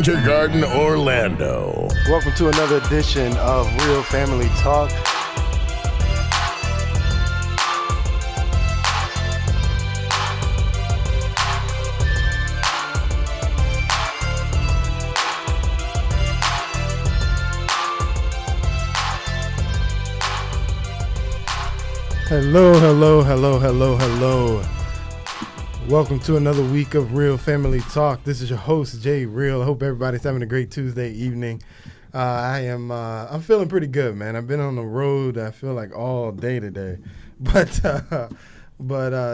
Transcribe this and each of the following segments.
Winter Garden, Orlando. Welcome to another edition of Real Family Talk. Hello. Welcome to another week of Real Family Talk. This is your host, Jay Real. I hope everybody's having a great Tuesday evening. I'm feeling pretty good, man. I've been on the road, I feel like all day today, but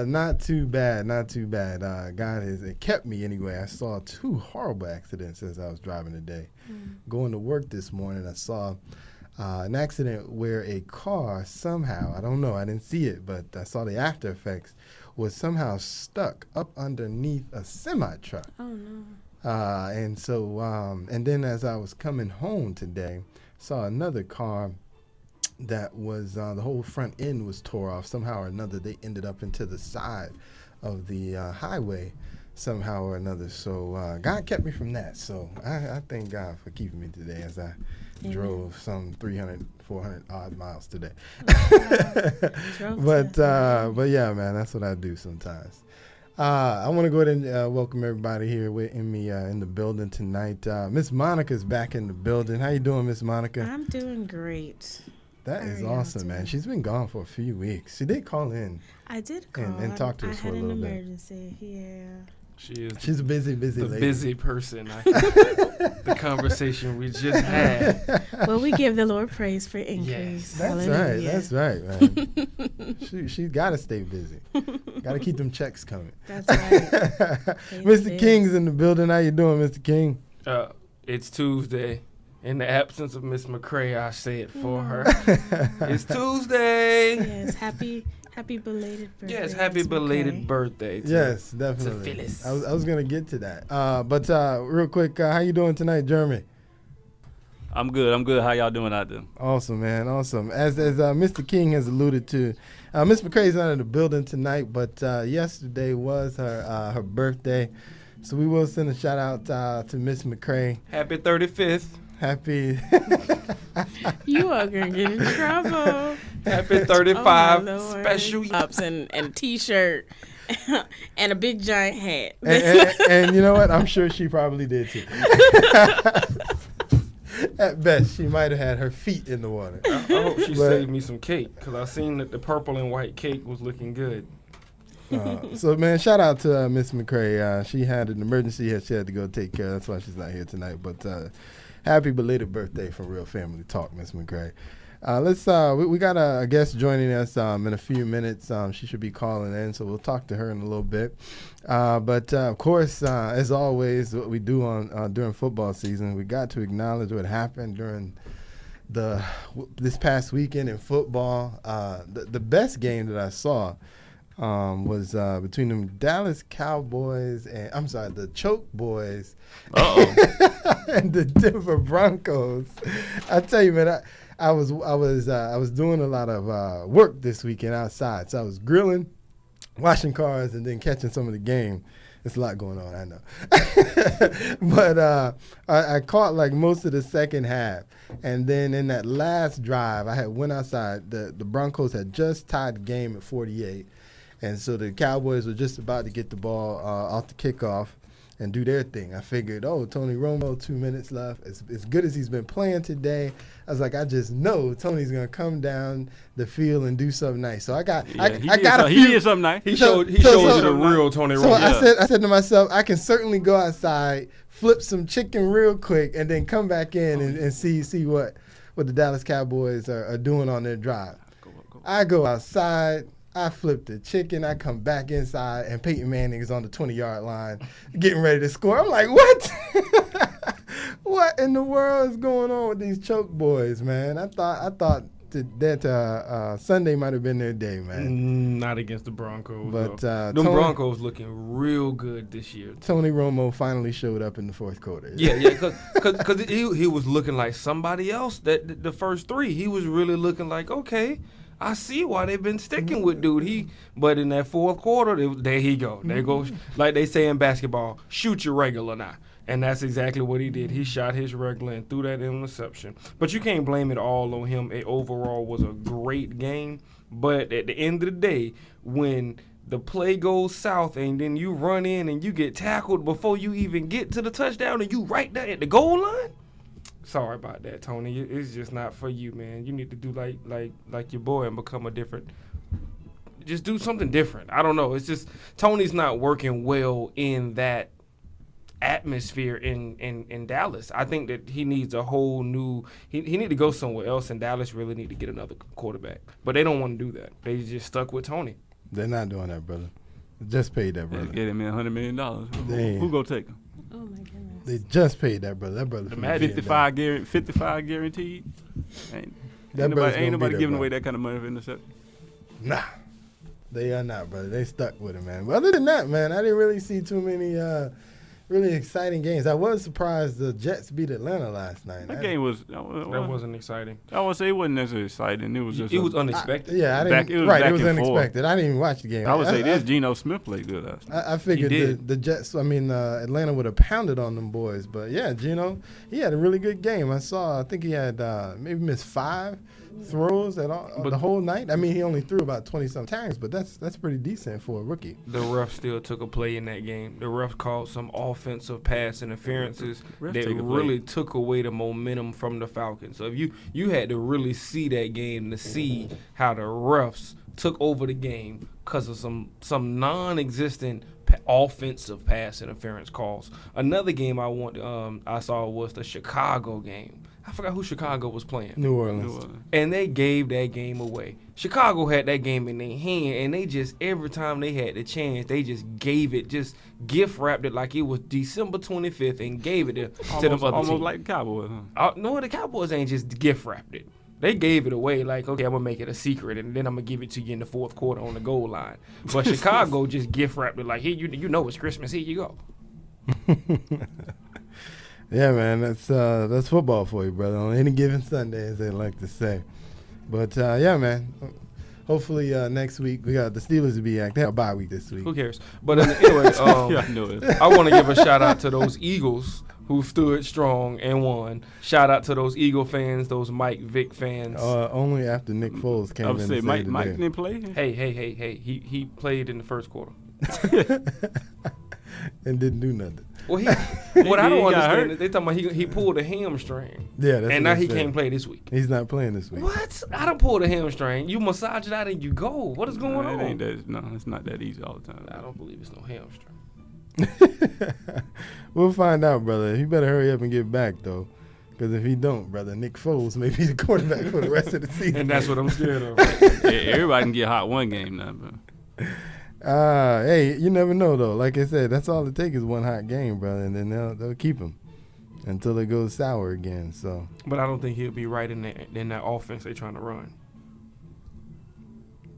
not too bad. God has kept me anyway. I saw two horrible accidents as I was driving today. Going to work this morning, I saw an accident where a car somehow, I don't know, I didn't see it, but I saw the after effects, was somehow stuck up underneath a semi-truck. Oh, no. And then as I was coming home today, saw another car that was, the whole front end was tore off. Somehow or another, they ended up into the side of the highway somehow or another. So God kept me from that. So I thank God for keeping me today as I drove some 300, 400 odd miles today. But yeah, man, that's what I do sometimes. I want to go ahead and welcome everybody here with me in the building tonight. Miss Monica's back in the building. How you doing, Miss Monica? I'm doing great. That is awesome, man. She's been gone for a few weeks. She did call in. I did call and talk to us for a little bit. I had an emergency. Yeah. She's a busy lady. The busy person. The conversation we just had. Well, we give the Lord praise for increase. Yes. That's right, man. She's got to stay busy. Got to keep them checks coming. That's right. Mr. King's in the building. How you doing, Mr. King? It's Tuesday. In the absence of Miss McCray, I say it for her. It's Tuesday. Yes, happy belated birthday. Yes, happy belated birthday. Yes, definitely. To Phyllis. I was going to get to that. But real quick, how you doing tonight, Jeremy? I'm good. How y'all doing out there? Awesome, man. Awesome. As Mr. King has alluded to, Miss McCray's not in the building tonight, but yesterday was her birthday. So we will send a shout out to Miss McCray. Happy 35th. Happy. You are going to get in trouble. Happy 35 special. Ups and T-shirt and a big giant hat. And you know what? I'm sure she probably did too. At best, she might have had her feet in the water. I hope she saved me some cake because I seen that the purple and white cake was looking good. So, man, shout out to Miss McCray. She had an emergency she had to go take care of. That's why she's not here tonight. But happy belated birthday from Real Family Talk, Miss McCray. We got a guest joining us in a few minutes. She should be calling in, so we'll talk to her in a little bit. But of course, as always, what we do during football season, we got to acknowledge what happened during this past weekend in football. The best game that I saw was between the Dallas Cowboys and the Choke Boys and the Denver Broncos. I tell you, man, I was doing a lot of work this weekend outside, so I was grilling, washing cars, and then catching some of the game. There's a lot going on, I know. But I caught like most of the second half, and then in that last drive, I went outside. The Broncos had just tied the game at 48. And so the Cowboys were just about to get the ball off the kickoff and do their thing. I figured, Tony Romo, 2 minutes left. As good as he's been playing today, I was like, I just know Tony's going to come down the field and do something nice. So I did something nice. He showed you the real Tony Romo. So I said to myself, I can certainly go outside, flip some chicken real quick, and then come back in and see what the Dallas Cowboys are doing on their drive. I go outside. I flip the chicken. I come back inside, and Peyton Manning is on the 20-yard line getting ready to score. I'm like, what? What in the world is going on with these Choke Boys, man? I thought that Sunday might have been their day, man. Not against the Broncos. But them Broncos looking real good this year. Tony Romo finally showed up in the fourth quarter. Yeah, because he was looking like somebody else. That the first three, he was really looking like, okay, I see why they've been sticking with dude. But in that fourth quarter, there he go. There goes, like they say in basketball, shoot your regular now. And that's exactly what he did. He shot his regular and threw that interception. But you can't blame it all on him. It overall was a great game. But at the end of the day, when the play goes south and then you run in and you get tackled before you even get to the touchdown and you right there at the goal line, sorry about that, Tony. It's just not for you, man. You need to do like your boy and become a different. Just do something different. I don't know. It's just Tony's not working well in that atmosphere in Dallas. I think that he needs a whole new he need to go somewhere else, and Dallas really need to get another quarterback. But they don't want to do that. They just stuck with Tony. They're not doing that, brother. They just paid that brother. Get him $100 million. Who gonna take him? Oh my goodness. They just paid that brother. That brother. 55 guaranteed. Ain't nobody giving away that kind of money for interception. Nah. They are not, brother. They stuck with it, man. But other than that, man, I didn't really see too many really exciting games. I was surprised the Jets beat Atlanta last night. That game was That wasn't exciting. I would say it wasn't necessarily exciting. It was just it was unexpected. I didn't. It was unexpected. I didn't even watch the game. I would say this. Geno Smith played good last night. I figured the Jets. Atlanta would have pounded on them boys, but yeah, Geno, he had a really good game. I think he had maybe missed 5 throws the whole night. I mean, he only threw about 20-some times, but that's pretty decent for a rookie. The ref still took a play in that game. The ref called some offensive pass interferences that really took away the momentum from the Falcons. So if you had to really see that game to see how the refs took over the game because of some non-existent offensive pass interference calls. Another game I saw was the Chicago game. I forgot who Chicago was playing. New Orleans. And they gave that game away. Chicago had that game in their hand, and they just, every time they had the chance, they just gave it, just gift wrapped it like it was December 25th and gave it to them other almost teams. like the Cowboys, huh? No, the Cowboys ain't just gift wrapped it. They gave it away like, okay, I'm going to make it a secret, and then I'm going to give it to you in the fourth quarter on the goal line. But Chicago just gift wrapped it like, here, you know it's Christmas, here you go. Yeah, man, that's football for you, brother. On any given Sunday, as they like to say. But yeah, man. Hopefully next week we got the Steelers to be active. They have a bye week this week. Who cares? But anyway, I want to give a shout out to those Eagles who stood strong and won. Shout out to those Eagle fans, those Mike Vick fans. Only after Nick Foles came in. Say Mike didn't play. Hey, he played in the first quarter and didn't do nothing. Well, what I don't understand is they talking about he pulled a hamstring. Yeah, that's and now he can't play this week. He's not playing this week. What? I done pulled a hamstring. You massage it out and you go. What is going on? It's not that easy all the time. I don't believe it's no hamstring. We'll find out, brother. You better hurry up and get back, though. Because if he don't, brother, Nick Foles may be the quarterback for the rest of the season. And that's what I'm scared of. Everybody can get hot one game now, bro. Hey, you never know, though. Like I said, that's all it takes is one hot game, brother, and then they'll keep him until it goes sour again. So, but I don't think he'll be right in that offense they're trying to run.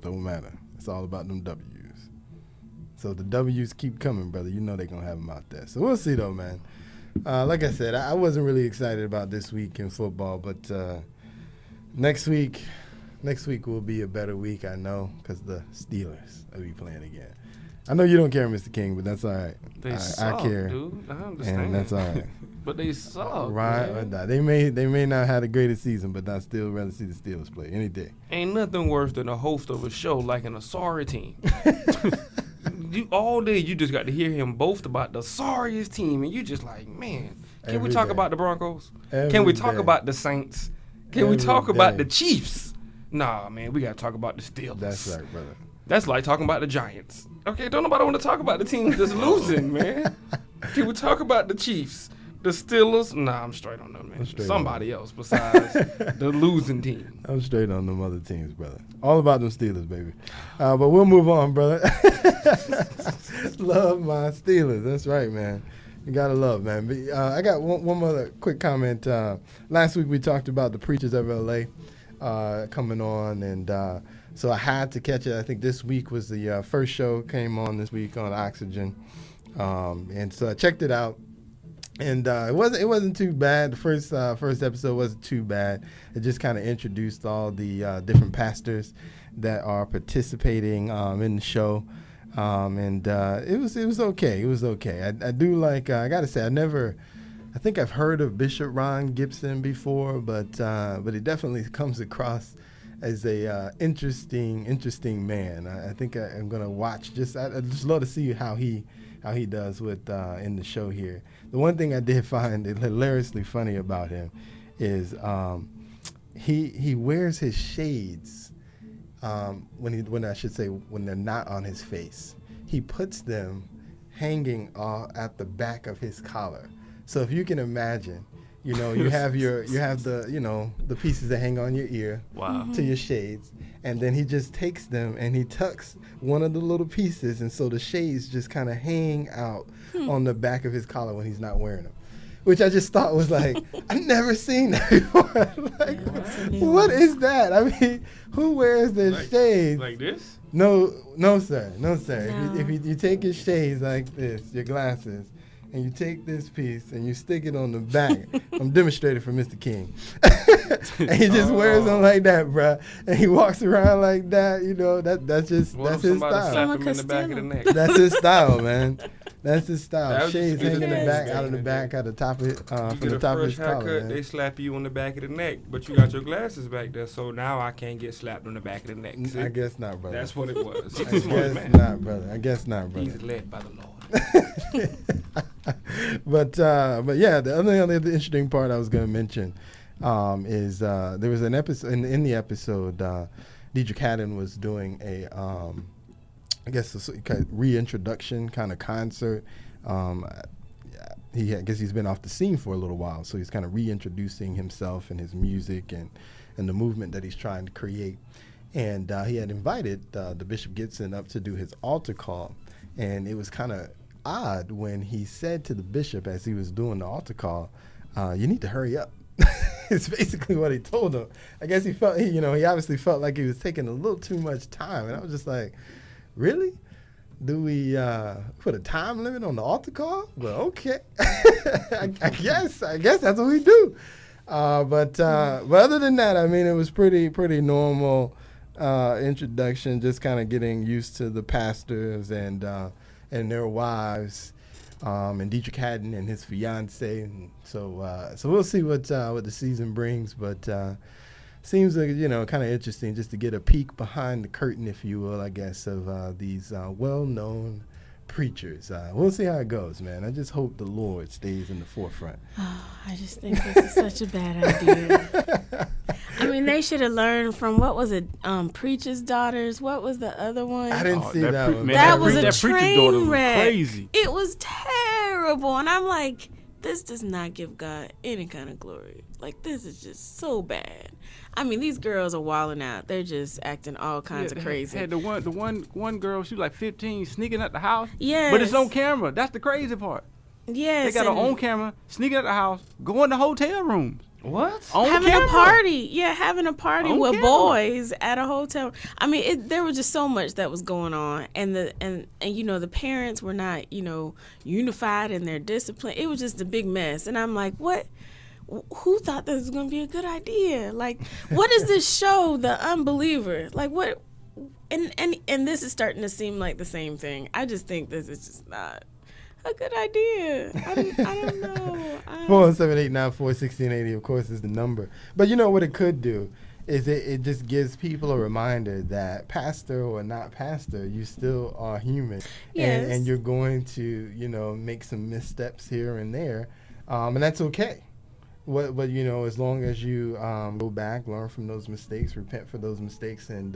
Don't matter. It's all about them W's. So the W's keep coming, brother. You know they're going to have them out there. So we'll see, though, man. Like I said, I wasn't really excited about this week in football, but next week will be a better week, I know, because the Steelers will be playing again. I know you don't care, Mr. King, but that's all right. I care, dude. I understand. And that's all right. But they suck, right? Or not. They may not have the greatest season, but I'd still rather see the Steelers play any day. Ain't nothing worse than a host of a show liking a sorry team. All day you just got to hear him boast about the sorriest team, and you just like, man, can we talk about the Broncos? Can we talk about the Saints? Can we talk about the Chiefs? Nah, man, we got to talk about the Steelers. That's right, brother. That's like talking about the Giants. Okay, don't nobody want to talk about the teams that's losing, man. Can we talk about the Chiefs? The Steelers? Nah, I'm straight on them, man. Somebody else besides the losing team. I'm straight on them other teams, brother. All about them Steelers, baby. But we'll move on, brother. Love my Steelers. That's right, man. You got to love, man. But, I got one other quick comment. Last week we talked about the Preachers of L.A. Coming on, and so I had to catch it. I think this week was the first show came on this week on Oxygen, and so I checked it out. And it wasn't too bad. The first episode wasn't too bad. It just kind of introduced all the different pastors that are participating in the show. And it was okay. It was okay. I do like. I gotta say, I think I've heard of Bishop Ron Gibson before, but he definitely comes across as a interesting man. I think I'm gonna watch. I just love to see how he does with in the show here. The one thing I did find hilariously funny about him is he wears his shades when they're not on his face. He puts them hanging at the back of his collar. So if you can imagine, you have the pieces that hang on your ear to your shades, and then he just takes them and he tucks one of the little pieces, and so the shades just kind of hang out on the back of his collar when he's not wearing them. Which I just thought was like, I've never seen that before. Like, what is that? I mean, who wears their shades? Like this? No, sir. No. If you take your shades like this, your glasses, and you take this piece and you stick it on the back. I'm demonstrating for Mr. King. And he just wears them like that, bruh. And he walks around like that, that's his style. Slap him in the back of the neck? That's his style, man. That's his style. That Shades hanging in the back, out of the back, at the top of it, from the top of his collar. Haircut, they slap you on the back of the neck, but you got your glasses back there, so now I can't get slapped on the back of the neck. See? I guess not, brother. That's what it was. I guess not, brother. He's led by the Lord. But yeah, the other interesting part I was going to mention is there was an episode in the episode. Deidre Haddon was doing a I guess a reintroduction kind of concert. I guess he's been off the scene for a little while, so he's kind of reintroducing himself and his music and the movement that he's trying to create. And he had invited the Bishop Gibson up to do his altar call, and it was kind of odd when he said to the bishop as he was doing the altar call, "You need to hurry up." It's basically what he told him. I guess he obviously felt like he was taking a little too much time, and I was just like, really? Do we put a time limit on the altar call? Well, okay. I guess that's what we do. But other than that, I mean, it was pretty normal introduction, just kind of getting used to the pastors and their wives, and Deidre Haddon and his fiance. And so we'll see what the season brings, but seems like, kind of interesting just to get a peek behind the curtain, if you will, I guess, of these well-known preachers. We'll see how it goes, man. I just hope the Lord stays in the forefront. Oh, I just think this is such a bad idea. I mean, they should have learned from, what was it, Preacher's Daughters? What was the other one? I didn't see that one. Man, that was a Preacher's Daughter train wreck. Was crazy. It was terrible. And I'm like, this does not give God any kind of glory. Like, this is just so bad. I mean, these girls are wilding out. They're just acting all kinds of crazy. Had the one girl, she was like 15, sneaking out the house. Yes. But it's on camera. That's the crazy part. Yes. They got her on camera, sneaking out the house, going to hotel rooms. What? Having a party. Yeah, having a party on with camera. boys at a hotel. I mean, there was just so much that was going on. And the parents were not, unified in their discipline. It was just a big mess. And I'm like, what? Who thought this was going to be a good idea? Like, what is this show, The Unbeliever? Like, what? And this is starting to seem like the same thing. I just think this is just not a good idea. I don't know. 417-894-1680, of course, is the number. But you know what it could do is it just gives people a reminder that pastor or not pastor, you still are human. Yes. And you're going to, make some missteps here and there. And that's okay. But as long as you go back, learn from those mistakes, repent for those mistakes, and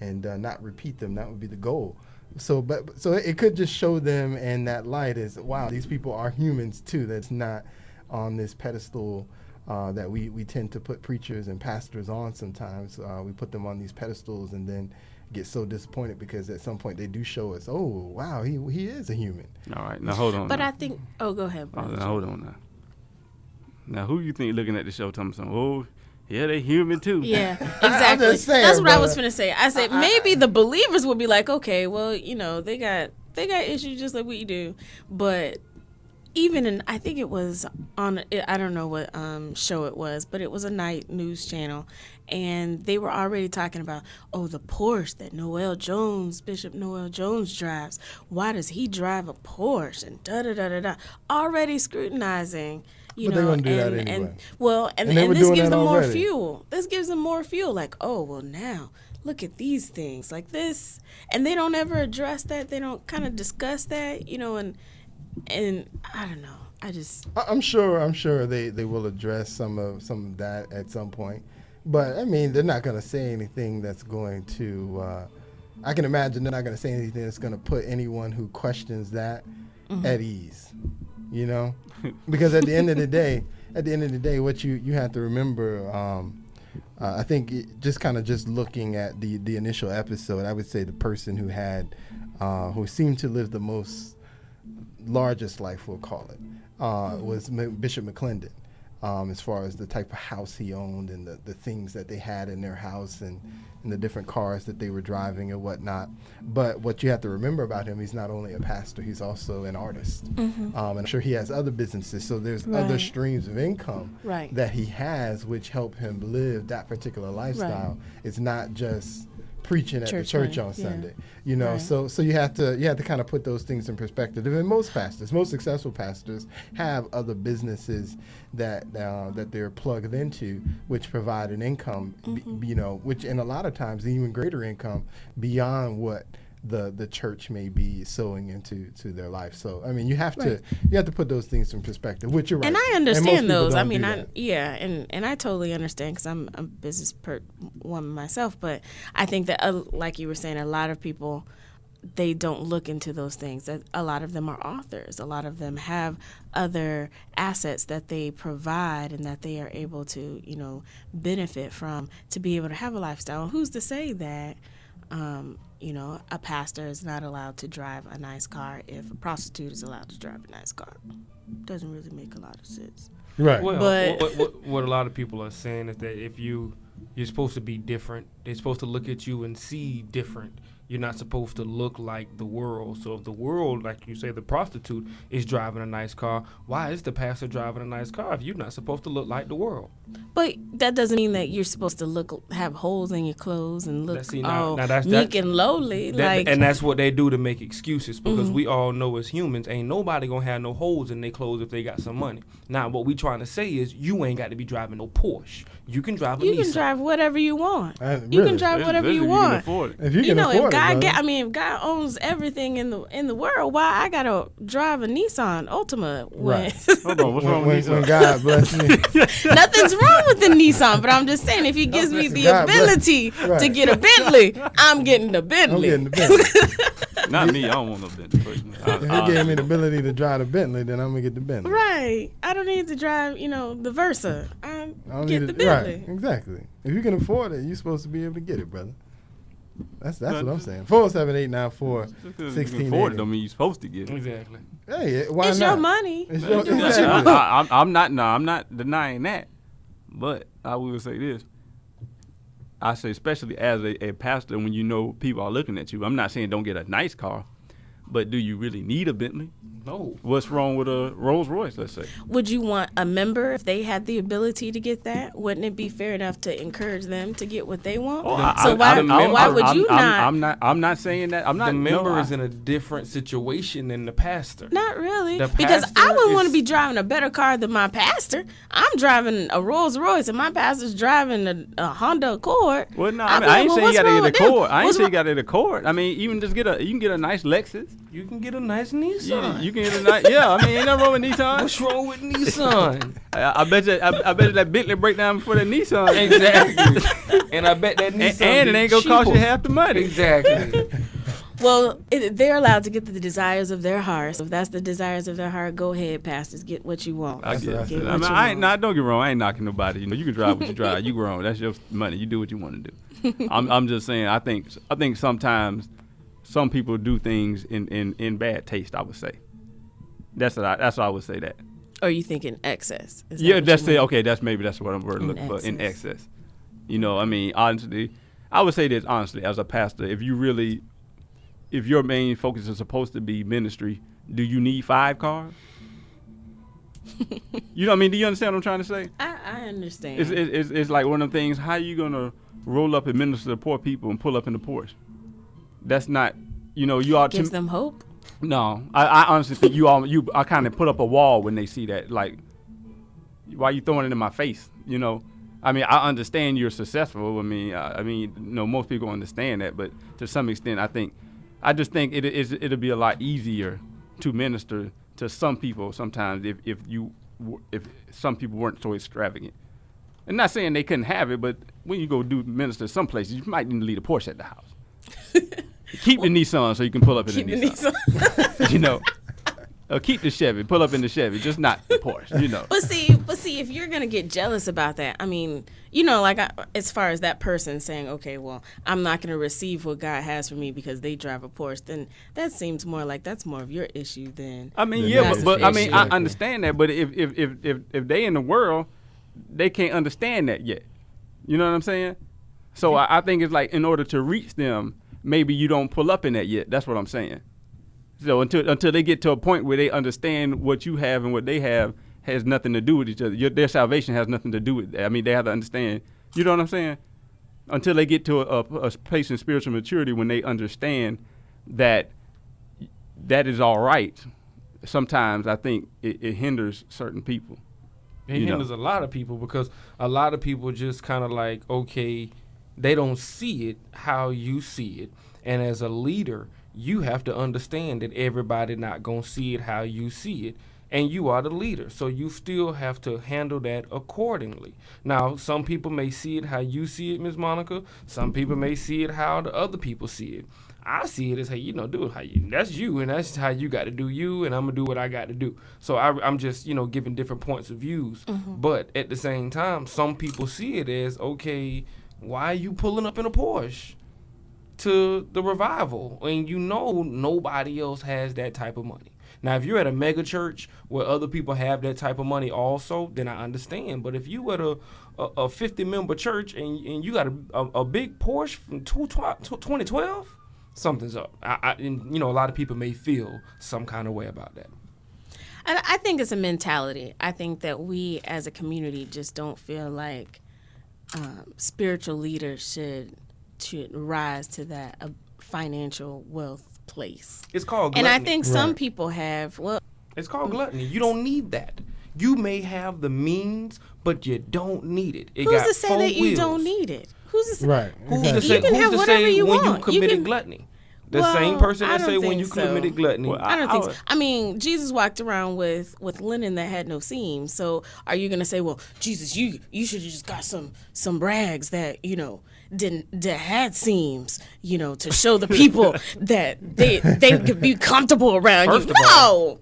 not repeat them, that would be the goal. So it could just show them in that light as, wow, these people are humans too. That's not on this pedestal that we tend to put preachers and pastors on sometimes. We put them on these pedestals and then get so disappointed because at some point they do show us, oh, wow, he is a human. All right, now hold on. But I think, go ahead. Now, hold on now. Now, who you think looking at the show talking something? Oh, yeah, they human too. Yeah, exactly. That's what I was finna say. I said maybe the believers would be like, okay, well, they got issues just like we do, but I think it was on, I don't know what show it was, but it was a night news channel, and they were already talking about, the Porsche that Bishop Noel Jones drives. Why does he drive a Porsche? And da-da-da-da-da. Already scrutinizing, But they're going to do that anyway. And this gives them more fuel. This gives them more fuel. Like, now, look at these things like this. And they don't ever address that. They don't kind of discuss that, and I don't know. I'm sure they will address some of that at some point. But I mean, they're not going to say anything that's going to. I can imagine they're not going to say anything that's going to put anyone who questions that at ease. Because at the end of the day, what you have to remember. I think just looking at the initial episode, I would say the person who seemed to live the most largest life, we'll call it, was Bishop McClendon, as far as the type of house he owned and the things that they had in their house and the different cars that they were driving and whatnot. But what you have to remember about him, he's not only a pastor, he's also an artist. And I'm sure he has other businesses, so there's other streams of income that he has which help him live that particular lifestyle. It's not just preaching at the church on Sunday, So you have to kind of put those things in perspective. And most successful pastors, have other businesses that they're plugged into, which provide an income, which in a lot of times even greater income beyond what the church may be sowing into their life. So I mean, you have to put those things in perspective, which you're right. And I understand those. I mean, and I totally understand because I'm a business woman myself. But I think that, like you were saying, a lot of people, they don't look into those things. A lot of them are authors. A lot of them have other assets that they provide and that they are able to, benefit from to be able to have a lifestyle. Who's to say that? A pastor is not allowed to drive a nice car if a prostitute is allowed to drive a nice car. Doesn't really make a lot of sense. Right. Well, but what a lot of people are saying is that if you're supposed to be different, they're supposed to look at you and see different. You're not supposed to look like the world. So if the world, like you say, the prostitute is driving a nice car, why is the pastor driving a nice car if you're not supposed to look like the world? But that doesn't mean that you're supposed to have holes in your clothes and look that's meek and lowly. And that's what they do to make excuses, because we all know as humans, ain't nobody gonna have no holes in their clothes if they got some money. Now, what we trying to say is you ain't got to be driving no Porsche. You can drive a Nissan. You can drive whatever you want. Really? You can drive whatever you want. If you can afford it. If God owns everything in the world, why I gotta drive a Nissan Altima? Right. Hold on, what's wrong with Nissan? When God bless me. Nothing's wrong with the Nissan, but I'm just saying, if he gives me the ability to get a Bentley, I'm getting the Bentley. Not me. I don't want no Bentley. If he gave me the ability to drive the Bentley, then I'm gonna get the Bentley. Right. I don't need to drive, the Versa. I get the Bentley. Right. Exactly. If you can afford it, you're supposed to be able to get it, brother. That's what I'm saying. 47894-1680. Afford it don't mean you're supposed to get it. Exactly. Hey, why it's not? your money. I'm not denying that, but I will say this. I say, especially as a pastor, when you know people are looking at you. I'm not saying don't get a nice car, but do you really need a Bentley? No. What's wrong with a Rolls Royce, let's say? Would you want a member if they had the ability to get that? Wouldn't it be fair enough to encourage them to get what they want? Why would you not? I'm not saying that. I'm not. The member is in a different situation than the pastor. Not really, because I wouldn't want to be driving a better car than my pastor. I'm driving a Rolls Royce, and my pastor's driving a Honda Accord. Well, no, I ain't saying you got to get a Accord. I ain't saying you got to get a Accord. I mean, even just you can get a nice Lexus. You can get a nice Nissan. You can get a nice. Yeah, I mean, ain't nothing wrong with Nissan. What's wrong with Nissan? I bet you that Bentley break down before that Nissan. Exactly. And I bet that Nissan and it ain't gonna cost you half the money. Exactly. Well, they're allowed to get the desires of their heart. So if that's the desires of their heart, go ahead, pastors, get what you want. I guess. Don't get wrong. I ain't knocking nobody. You can drive what you drive. You grown. That's your money. You do what you want to do. I'm just saying. I think sometimes some people do things in bad taste, I would say. That's what I would say that. Or you think in excess? Yeah, that's it. Okay, that's what I'm looking for, in excess. I mean, honestly, I would say this honestly, as a pastor, if your main focus is supposed to be ministry, do you need 5 cars? You know what I mean? Do you understand what I'm trying to say? I understand. It's like one of them things. How are you gonna roll up and minister to poor people and pull up in the Porsche? That's not, you ought to gives them hope. No, I honestly think I kind of put up a wall when they see that. Like, why are you throwing it in my face? I mean, I understand you're successful. I mean, most people understand that, but to some extent, I just think it'll be a lot easier to minister to some people sometimes if some people weren't so extravagant. And not saying they couldn't have it, but when you go do minister some places, you might need to leave a Porsche at the house. Keep the Nissan so you can pull up in the Nissan. Keep the Chevy, pull up in the Chevy, just not the Porsche. But see, if you're gonna get jealous about that, I mean, as far as that person saying, okay, well, I'm not gonna receive what God has for me because they drive a Porsche, then that seems more like that's more of your issue than. I mean, but I mean, I understand that, but if they in the world, they can't understand that yet. You know what I'm saying? So I think it's like in order to reach them, maybe you don't pull up in that yet. That's what I'm saying. So until they get to a point where they understand what you have and what they have has nothing to do with each other. Their salvation has nothing to do with that. I mean, they have to understand. You know what I'm saying? Until they get to a place in spiritual maturity when they understand that is all right. Sometimes I think it hinders certain people. It hinders a lot of people because a lot of people just kind of like, okay, they don't see it how you see it. And as a leader, you have to understand that everybody not going to see it how you see it. And you are the leader. So you still have to handle that accordingly. Now, some people may see it how you see it, Ms. Monica. Some people may see it how the other people see it. I see it as, hey, do it how you. That's you, and that's how you got to do you, and I'm going to do what I got to do. So I'm just, giving different points of views. Mm-hmm. But at the same time, some people see it as, okay, why are you pulling up in a Porsche to the revival? And nobody else has that type of money. Now, if you're at a mega church where other people have that type of money also, then I understand. But if you at a 50-member church and you got a big Porsche from 2012, something's up. A lot of people may feel some kind of way about that. And I think it's a mentality. I think that we as a community just don't feel like spiritual leaders should rise to that financial wealth place. It's called gluttony. And I think some people have, it's called gluttony. You don't need that. You may have the means, but you don't need it. Who's to say that you don't need it? Who's to say? Right. Who's to say when you committed gluttony? The same person that say when you committed gluttony. Well, I don't think so. I mean, Jesus walked around with linen that had no seams. So are you going to say, well, Jesus, you should have just got some rags that, that had seams, to show the people that they could be comfortable around you.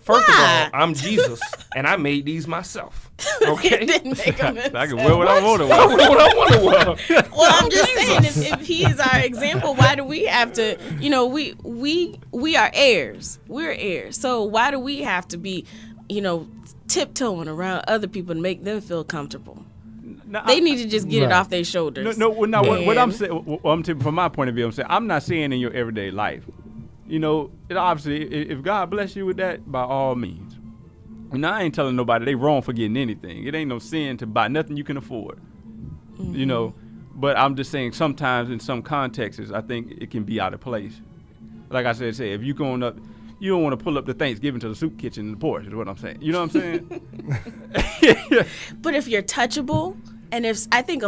First of all, I'm Jesus, and I made these myself. Okay, didn't make them I can wear what I want to wear. Well, I'm just saying, if he is our example, why do we have to? We are heirs. We're heirs. So why do we have to be, tiptoeing around other people to make them feel comfortable? They need to just get it off their shoulders. What I'm saying, from my point of view, I'm not saying in your everyday life. Obviously, if God bless you with that, by all means. And I ain't telling nobody they wrong for getting anything. It ain't no sin to buy nothing you can afford. Mm-hmm. But I'm just saying sometimes in some contexts, I think it can be out of place. Like I said, if you're going up, you don't want to pull up the Thanksgiving to the soup kitchen in the Porsche, is what I'm saying. You know what I'm saying? But if you're touchable, and I think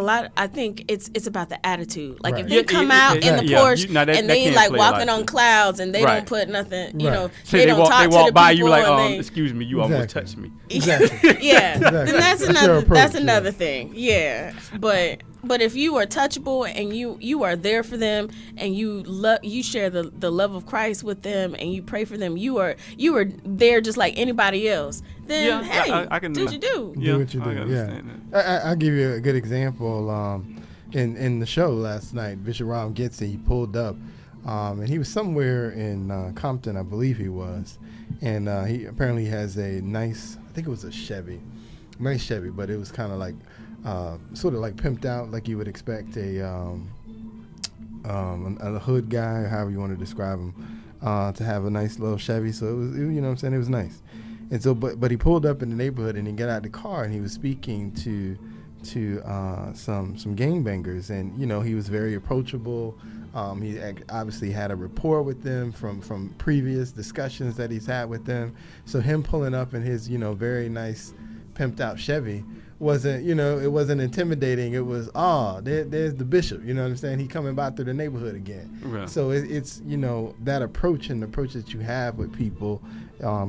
it's about the attitude. Like if they come out in the Porsche and they like walking on clouds and they don't put nothing, they don't talk to the people. They walk by you like, excuse me, you almost touched me. Exactly. Yeah, then that's another thing. Yeah, but if you are touchable and you are there for them and you share the love of Christ with them and you pray for them, you are there just like anybody else. Then I can do what you do. Do what you do. Yeah, I'll give you a good example. In the show last night, Bishop Ron Gitson, he pulled up, and he was somewhere in Compton, I believe he was, and he apparently has a nice, I think it was a nice Chevy, but it was kind of like sort of like pimped out, like you would expect a hood guy, however you want to describe him, to have a nice little Chevy. So it was, it was nice. And so, but he pulled up in the neighborhood and he got out the car and he was speaking to some gangbangers, and he was very approachable. He obviously had a rapport with them from previous discussions that he's had with them. So him pulling up in his very nice pimped out Chevy wasn't it wasn't intimidating. It was there's the bishop. You know what I'm saying? He coming by through the neighborhood again. Right. So it's that approach and the approach that you have with people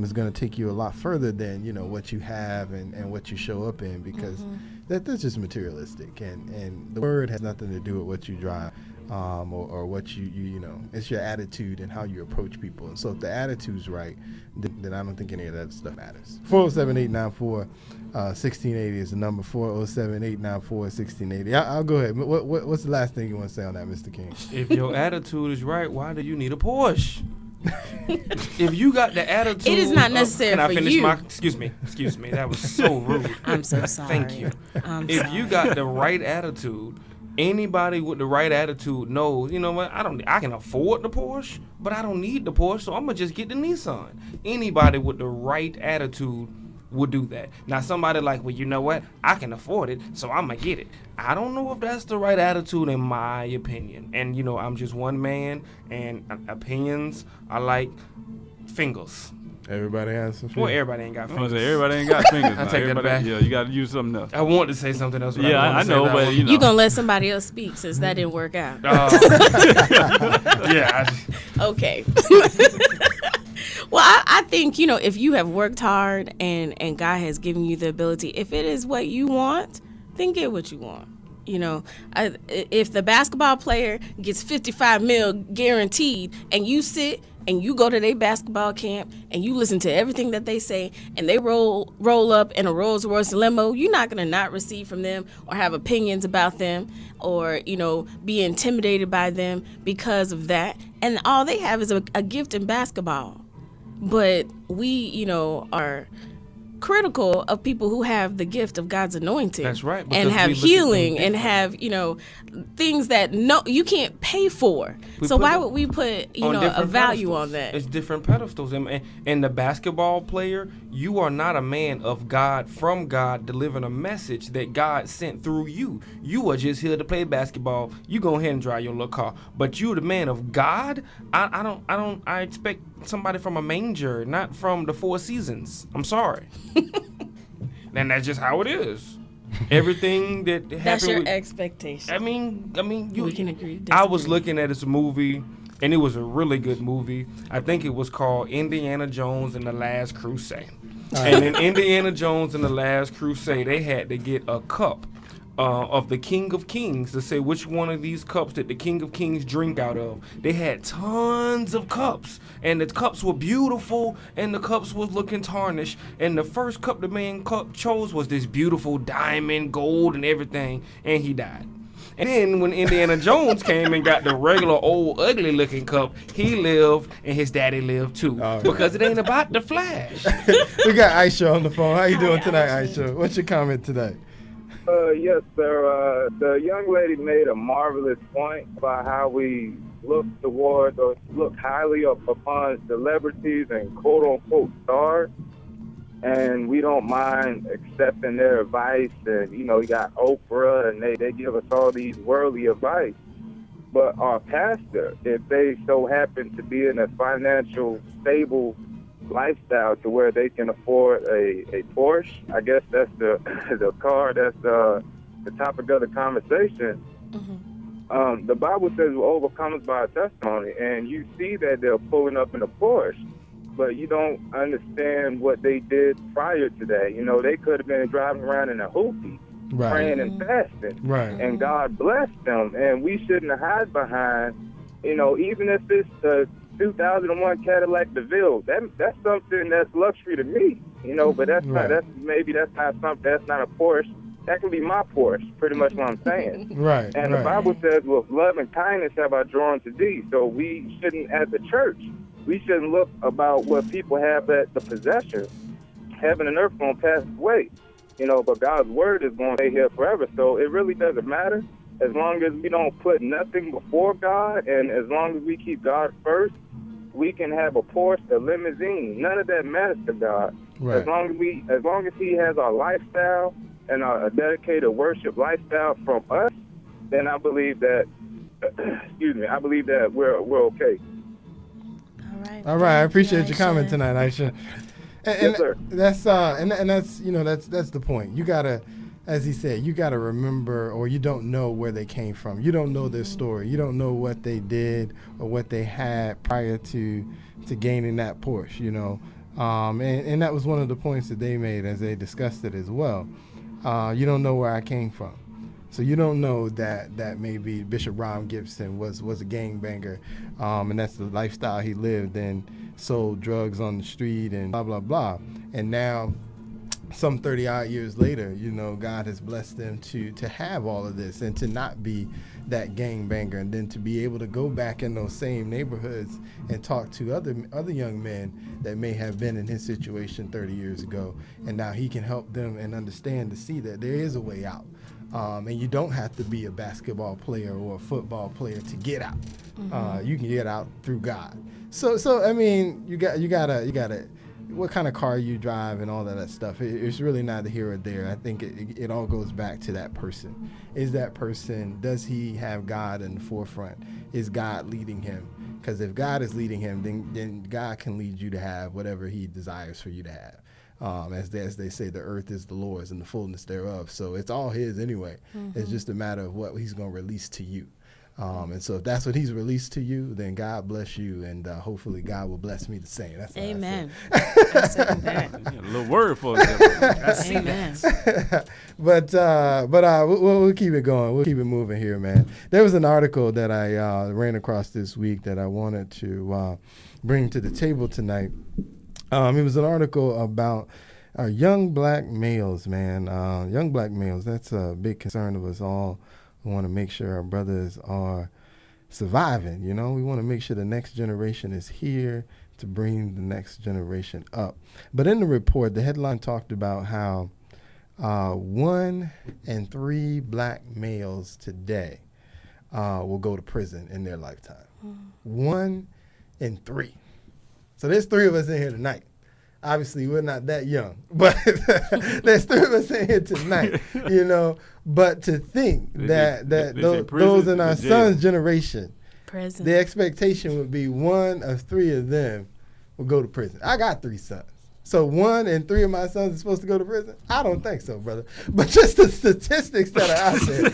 is going to take you a lot further than what you have and what you show up in, because that's just materialistic, and the word has nothing to do with what you drive. Or what you it's your attitude and how you approach people. And so if the attitude's right, then I don't think any of that stuff matters. 407-894-1680 is the number. 407-894-1680. I'll go ahead. What's the last thing you want to say on that, Mr. King? If your attitude is right, why do you need a Porsche? If you got the attitude, it is not necessary for you. Can I finish excuse me. That was so rude. I'm so sorry. Thank you. If you got the right attitude, anybody with the right attitude knows, what, I can afford the Porsche, but I don't need the Porsche, so I'm going to just get the Nissan. Anybody with the right attitude would do that. Now, somebody like, well, you know what, I can afford it, so I'm going to get it. I don't know if that's the right attitude in my opinion. And, I'm just one man, and opinions are like fingers. Everybody has some fingers. Well, everybody ain't got fingers. Everybody ain't got fingers. I take that back. Yeah, you got to use something else. I want to say something else. But I know, but you're going to let somebody else speak since that didn't work out. Yeah. Okay. Well, I think, if you have worked hard and God has given you the ability, if it is what you want, then get what you want. If the basketball player gets $55 million guaranteed and you sit and you go to their basketball camp and you listen to everything that they say and they roll up in a Rolls Royce limo, you're not going to not receive from them or have opinions about them or, be intimidated by them because of that. And all they have is a gift in basketball. But we, are critical of people who have the gift of God's anointing. That's right. And have healing and have, things that you can't pay for. So why would we put, a value on that? It's different pedestals. And the basketball player, you are not a man of God, from God, delivering a message that God sent through you. You are just here to play basketball. You go ahead and drive your little car. But you the man of God. I expect somebody from a manger, not from the Four Seasons. I'm sorry. And that's just how it is. Everything that happened. That's your expectation. I mean, we can agree. I was looking at this movie, and it was a really good movie. I think it was called Indiana Jones and the Last Crusade. And in Indiana Jones and the Last Crusade, they had to get a cup of the King of Kings to say which one of these cups that the King of Kings drink out of. They had tons of cups, and the cups were beautiful, and the cups was looking tarnished. And the first cup the man chose was this beautiful diamond, gold, and everything, and he died. And then when Indiana Jones came and got the regular old ugly looking cup, he lived and his daddy lived too. Because it ain't about the flash. We got Aisha on the phone. How you doing tonight, Aisha? What's your comment today? Yes, sir. The young lady made a marvelous point about how we look towards or look highly upon celebrities and quote-unquote stars, and we don't mind accepting their advice. And, you got Oprah, and they give us all these worldly advice. But our pastor, if they so happen to be in a financial stable lifestyle to where they can afford a Porsche, I guess that's the car, that's the topic of the conversation. The Bible says we're overcome by a testimony, and you see that they're pulling up in a Porsche, but you don't understand what they did prior to that. They could have been driving around in a hoopty, praying and fasting, and God blessed them, and we shouldn't hide behind, even if it's the 2001 Cadillac DeVille, that's something that's luxury to me, but that's not something, that's not a Porsche. That can be my Porsche, pretty much what I'm saying. And the Bible says, with love and kindness have I drawn to thee. So we shouldn't, as a church, we shouldn't look about what people have at the possession. Heaven and earth going to pass away, but God's word is going to stay here forever. So it really doesn't matter. As long as we don't put nothing before God, and as long as we keep God first, we can have a Porsche, a limousine. None of that matters to God. Right. As long as he has our lifestyle and a dedicated worship lifestyle from us, then I believe that I believe that we're okay. All right. I appreciate your comment tonight, Aisha. And Yes, sir. That's and that's that's the point. You gotta, as he said, you gotta remember, or you don't know where they came from. You don't know their story. You don't know what they did or what they had prior to gaining that Porsche. And that was one of the points that they made as they discussed it as well. You don't know where I came from. So you don't know that maybe Bishop Ron Gibson was a gangbanger, and that's the lifestyle he lived and sold drugs on the street and blah, blah, blah. And now, some 30-odd years later, God has blessed them to have all of this and to not be that gangbanger, and then to be able to go back in those same neighborhoods and talk to other young men that may have been in his situation 30 years ago. And now he can help them and understand to see that there is a way out. And you don't have to be a basketball player or a football player to get out. You can get out through God. So I mean, you gotta. What kind of car you drive and all of that stuff, it's really neither here or there. I think it all goes back to that person. Does he have God in the forefront? Is God leading him? Because if God is leading him, then God can lead you to have whatever he desires for you to have. As they say, the earth is the Lord's and the fullness thereof. So it's all his anyway. It's just a matter of what he's going to release to you. And so if that's what he's released to you, then God bless you, and hopefully God will bless me the same. That's Amen. I said that. A little word for it. Amen. But we'll keep it going. We'll keep it moving here, man. There was an article that I ran across this week that I wanted to bring to the table tonight. It was an article about young black males, man. Young black males, that's a big concern of us all. We want to make sure our brothers are surviving, We want to make sure the next generation is here to bring the next generation up. But in the report, the headline talked about how 1 in 3 black males today will go to prison in their lifetime. 1 in 3. So there's 3 of us in here tonight. Obviously, we're not that young, but there's 3 of us in here tonight, But to think that those in our son's generation, the expectation would be 1 of 3 of them will go to prison. I got 3 sons. So 1 in 3 of my sons are supposed to go to prison? I don't think so, brother. But just the statistics that are out there.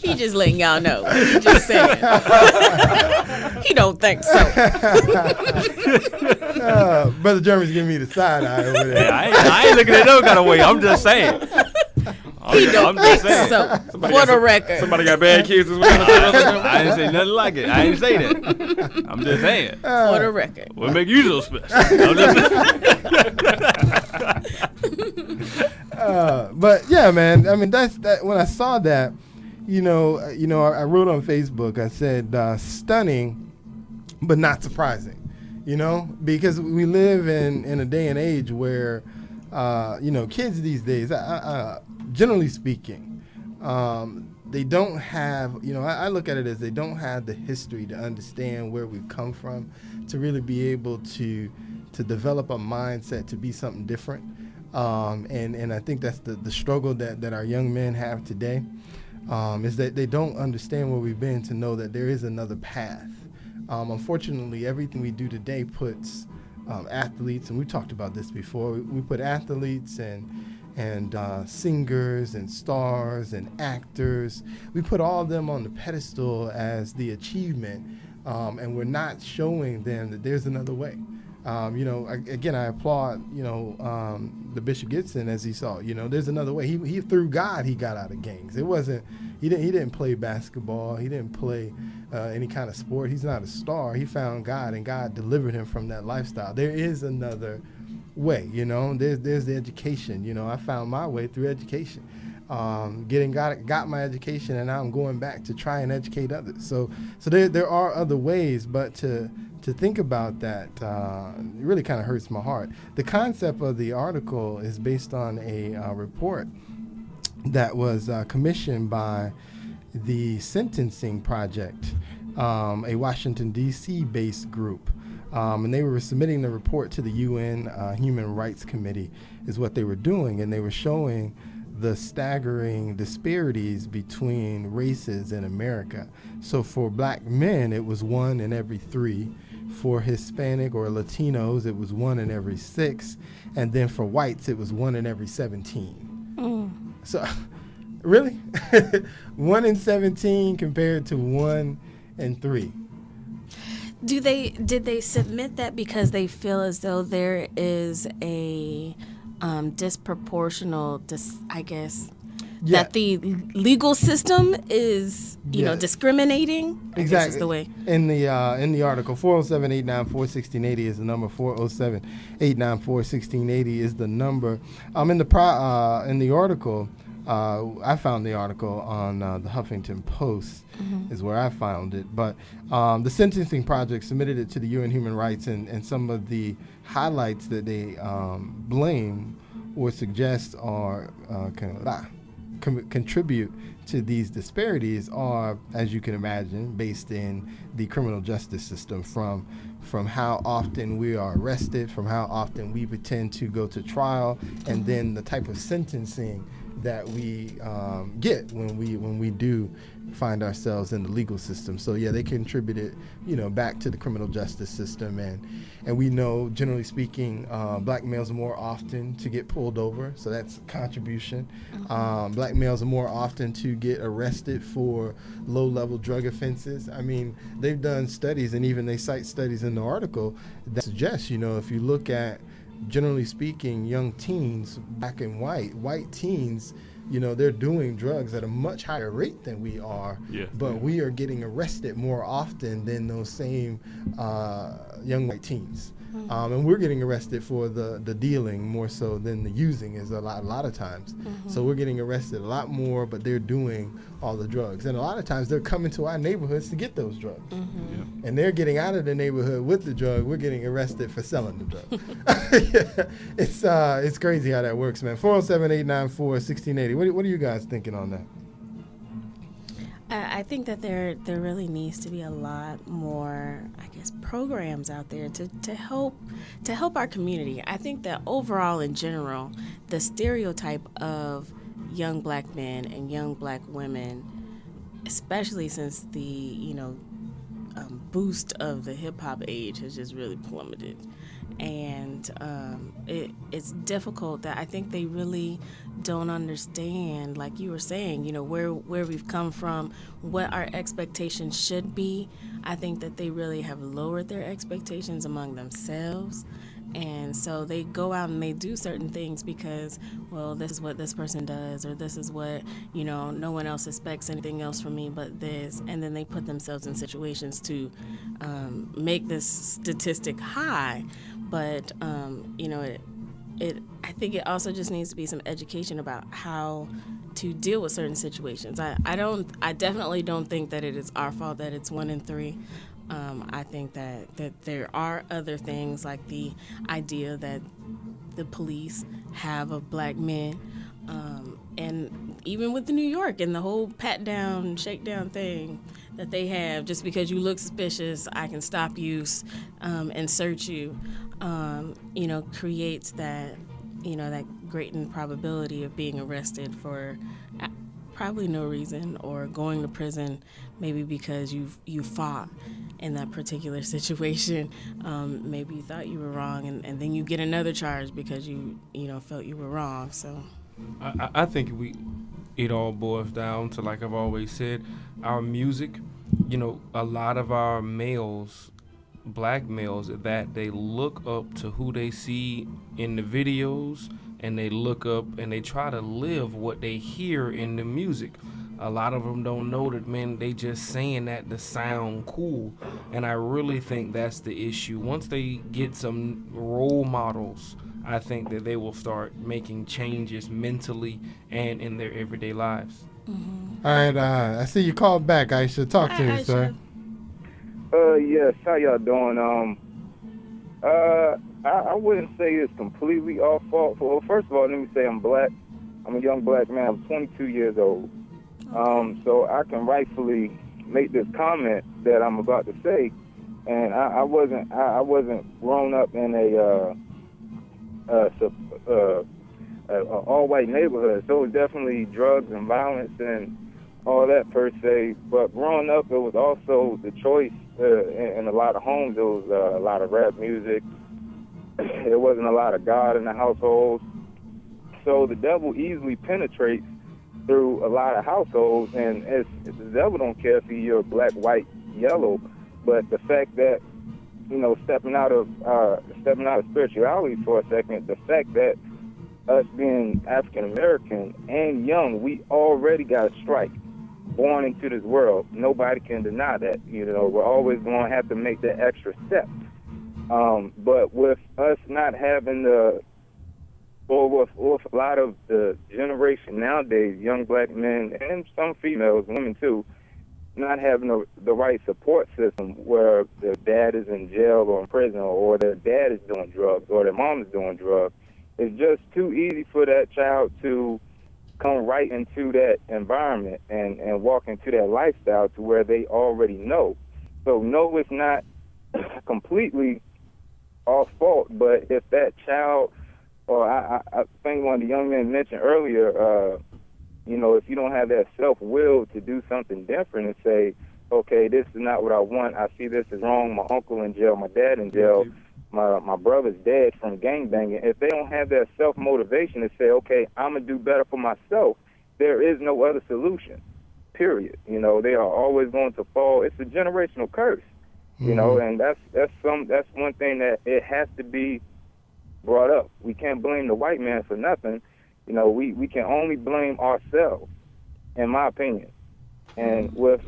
He just letting y'all know. He just saying. He don't think so. Brother Jeremy's giving me the side eye over there. Yeah, I ain't looking at no kind of way. I'm just saying. He don't think so. For the record. Somebody got bad kids as well. I didn't say nothing like it. I didn't say that. I'm just saying. For the record. What make you so special? I'm just saying. But yeah, man. I mean, that's that. When I saw that, I wrote on Facebook. I said, stunning, but not surprising. Because we live in a day and age where, kids these days, generally speaking, they don't have, I look at it as they don't have the history to understand where we've come from, to really be able to develop a mindset to be something different. And I think that's the struggle that our young men have today, is that they don't understand where we've been to know that there is another path. Unfortunately, everything we do today puts athletes, and we talked about this before, we put athletes and singers and stars and actors, we put all of them on the pedestal as the achievement, and we're not showing them that there's another way. Again, I applaud, the Bishop Gibson as he saw, there's another way. He through God, he got out of gangs. It wasn't, he didn't play basketball. He didn't play any kind of sport. He's not a star. He found God, and God delivered him from that lifestyle. There is another way, there's the education. I found my way through education. Got my education, and now I'm going back to try and educate others. So there are other ways, but to think about that really kind of hurts my heart. The concept of the article is based on a report that was commissioned by the Sentencing Project, a Washington, D.C. based group. and they were submitting the report to the UN Human Rights Committee is what they were doing, and they were showing the staggering disparities between races in America. So for black men, it was 1 in every 3. For Hispanic or Latinos, it was 1 in every 6. And then for whites, it was 1 in every 17. So, really? 1 in 17 compared to 1 in 3. Did they submit that because they feel as though there is a disproportional, I guess, that the legal system is, you know, discriminating? I guess is the way. In the article, 407-894-1680 is the number. 407-894-1680 is the number. In the article, I found the article on the Huffington Post is where I found it. But the Sentencing Project submitted it to the UN Human Rights, and some of the highlights that they blame or suggest or contribute to these disparities are, as you can imagine, based in the criminal justice system, from how often we are arrested, from how often we pretend to go to trial, and then the type of sentencing that we get when we do find ourselves in the legal system. So yeah, they contributed, back to the criminal justice system, and we know, generally speaking, black males are more often to get pulled over, so that's a contribution. Black males are more often to get arrested for low-level drug offenses. I mean, they've done studies, and even they cite studies in the article that suggest, if you look at, generally speaking, young teens, black and white teens, they're doing drugs at a much higher rate than we are, but we are getting arrested more often than those same young white teens. And we're getting arrested for the dealing more so than the using is a lot of times. So we're getting arrested a lot more, but they're doing all the drugs. And a lot of times they're coming to our neighborhoods to get those drugs. And they're getting out of the neighborhood with the drug. We're getting arrested for selling the drug. It's crazy how that works, man. 407-894-1680. What are you guys thinking on that? I think that there really needs to be a lot more, I guess, programs out there to help our community. I think that overall, in general, the stereotype of young black men and young black women, especially since the boost of the hip hop age has just really plummeted, and it's difficult. That I think they really don't understand, like you were saying, where we've come from, what our expectations should be. I think that they really have lowered their expectations among themselves. And so they go out and they do certain things because, well, this is what this person does, or this is what, no one else expects anything else from me but this. And then they put themselves in situations to make this statistic high. But, I think it also just needs to be some education about how to deal with certain situations. I definitely don't think that it is our fault that it's 1 in 3. I think that there are other things, like the idea that the police have of black men, and even with the New York and the whole pat down, shake down thing that they have, just because you look suspicious, I can stop you and search you, creates that, that great probability of being arrested for probably no reason, or going to prison maybe because you fought in that particular situation. Maybe you thought you were wrong, and then you get another charge because you felt you were wrong. So I think it all boils down to, like I've always said, our music. A lot of our males, black males, that they look up to who they see in the videos, and they look up and they try to live what they hear in the music. A lot of them don't know that, man, they just saying that to sound cool. And I really think that's the issue. Once they get some role models, I think that they will start making changes mentally and in their everyday lives. All right, I see you called back, Aisha. Talk to me, sir. Yes, how y'all doing? I wouldn't say it's completely our fault. Well, first of all, let me say I'm black. I'm a young black man. I'm 22 years old. So I can rightfully make this comment that I'm about to say. And I wasn't grown up in a all-white neighborhood, so it was definitely drugs and violence and all that per se. But growing up, it was also the choice in a lot of homes. There was a lot of rap music. There wasn't a lot of God in the household. So the devil easily penetrates through a lot of households, and the devil don't care if you're black, white, yellow, but the fact that, you know, stepping out of spirituality for a second, the fact that us being African American and young, we already got a strike, born into this world. Nobody can deny that. You know, we're always going to have to make that extra step. But with us not having with a lot of the generation nowadays, young black men and some females, women too, not having the right support system where their dad is in jail or in prison, or their dad is doing drugs, or their mom is doing drugs, it's just too easy for that child to come right into that environment and walk into that lifestyle to where they already know. So no, it's not completely our fault, but if that child, or I think one of the young men mentioned earlier, you know, if you don't have that self-will to do something different and say, okay, this is not what I want, I see this is wrong, my uncle in jail, my dad in jail, my brother's dead from gangbanging. If they don't have that self-motivation to say, okay, I'm going to do better for myself, there is no other solution, period. You know, they are always going to fall. It's a generational curse, you know, and that's one thing that it has to be brought up. We can't blame the white man for nothing. You know, we can only blame ourselves, in my opinion. And with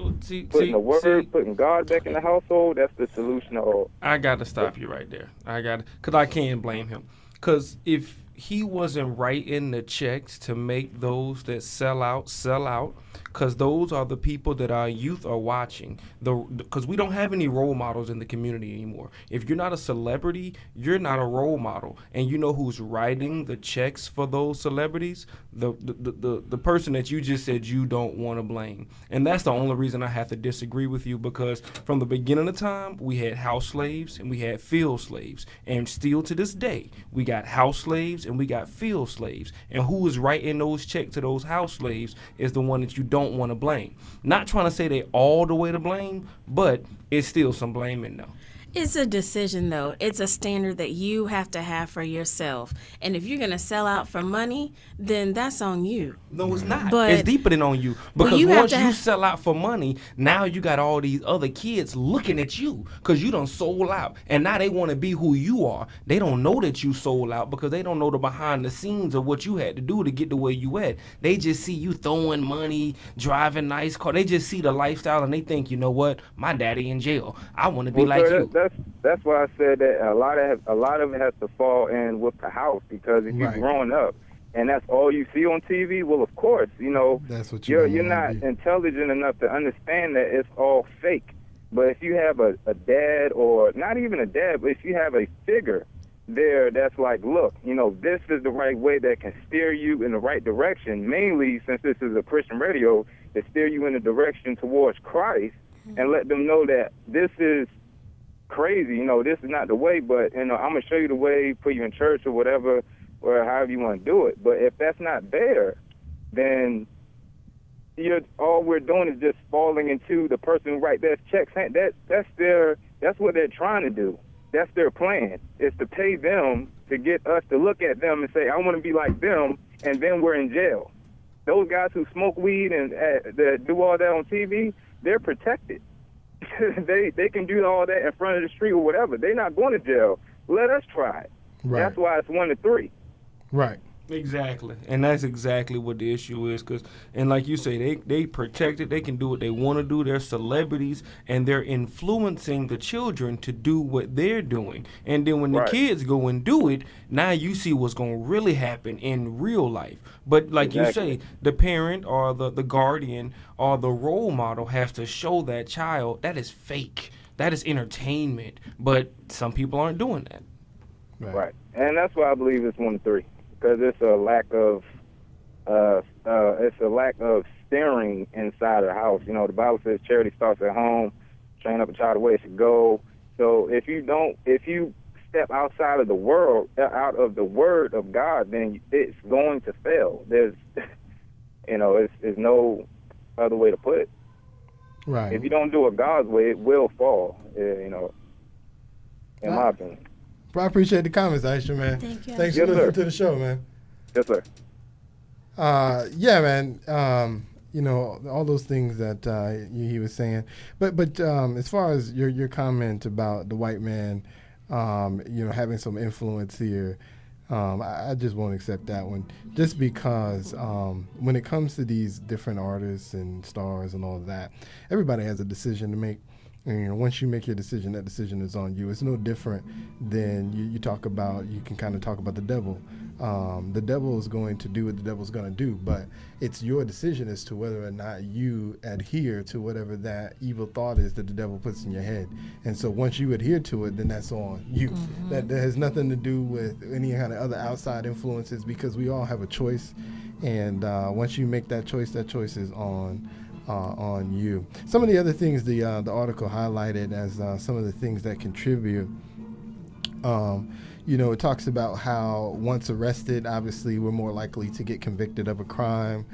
putting God back in the household, that's the solution to all. I got to stop you right there. Because I can't blame him. Because if he wasn't writing the checks to make those that sell out, because those are the people that our youth are watching. Because we don't have any role models in the community anymore. If you're not a celebrity, you're not a role model. And you know who's writing the checks for those celebrities? The person that you just said you don't want to blame. And that's the only reason I have to disagree with you, because from the beginning of time, we had house slaves and we had field slaves. And still to this day, we got house slaves and we got field slaves. And who is writing those checks to those house slaves is the one that you don't want to blame. Not trying to say they all the way to blame, but it's still some blaming though. It's a decision, though. It's a standard that you have to have for yourself. And if you're going to sell out for money, then that's on you. No, it's not. But it's deeper than on you. Because once you sell out for money, now you got all these other kids looking at you because you done sold out. And now they want to be who you are. They don't know that you sold out because they don't know the behind the scenes of what you had to do to get to where you at. They just see you throwing money, driving nice car. They just see the lifestyle and they think, you know what, my daddy in jail. I want to be like you. That's why I said that a lot of it has to fall in with the house, because if you're growing up and that's all you see on TV, well, of course, you know, that's what you're not intelligent enough to understand that it's all fake. But if you have a dad, or not even a dad, but if you have a figure there that's like, look, you know, this is the right way that can steer you in the right direction, mainly since this is a Christian radio, to steer you in the direction towards Christ, and let them know that this is crazy, you know, this is not the way, but, you know, I'm going to show you the way, put you in church or whatever, or however you want to do it. But if that's not there, then all we're doing is just falling into the person who writes that check. That's what they're trying to do. That's their plan, is to pay them to get us to look at them and say, I want to be like them, and then we're in jail. Those guys who smoke weed and that do all that on TV, they're protected. They can do all that in front of the street or whatever. They're not going to jail. Let us try it. Right. That's why it's 1 to 3. Right. Exactly. And that's exactly what the issue is. And like you say, they protected. They can do what they want to do. They're celebrities, and they're influencing the children to do what they're doing. And then when the kids go and do it, now you see what's going to really happen in real life. But like you say, the parent or the guardian or the role model has to show that child that is fake. That is entertainment. But some people aren't doing that. Right. And that's why I believe it's 1 to 3. Because it's a lack of steering inside of the house. You know, the Bible says charity starts at home. Train up a child the way it should go. So if you step outside of the world, out of the word of God, then it's going to fail. There's, it's no other way to put it. Right. If you don't do it God's way, it will fall. In my opinion. Well, I appreciate the comments, Aisha, man. Thank you. Thanks Yes, for listening sir. to the show, man. Yes, sir. Yeah, man. All those things that he was saying. But as far as your comment about the white man, having some influence here, I just won't accept that one. Just because when it comes to these different artists and stars and all of that, everybody has a decision to make. And, once you make your decision, that decision is on you. It's no different than you talk about. You can kind of talk about the devil. The devil is going to do what the devil's going to do, but it's your decision as to whether or not you adhere to whatever that evil thought is that the devil puts in your head. And so once you adhere to it, then that's on you. Mm-hmm. That has nothing to do with any kind of other outside influences, because we all have a choice. And once you make that choice is on you. Some of the other things the article highlighted as some of the things that contribute. It talks about how once arrested, obviously we're more likely to get convicted of a crime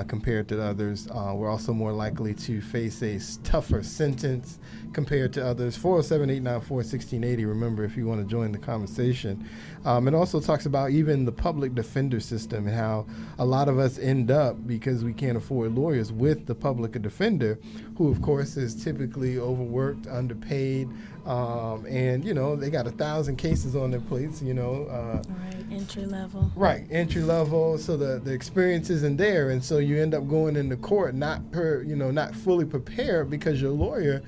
compared to others. We're also more likely to face a tougher sentence compared to others. 407-894-1680. Remember, if you want to join the conversation. It also talks about even the public defender system and how a lot of us end up, because we can't afford lawyers, with the public defender, who of course is typically overworked, underpaid, and they got 1,000 cases on their plates. Right, entry level. Right, entry level. So the experience isn't there, and so you end up going into court not fully prepared, because your lawyer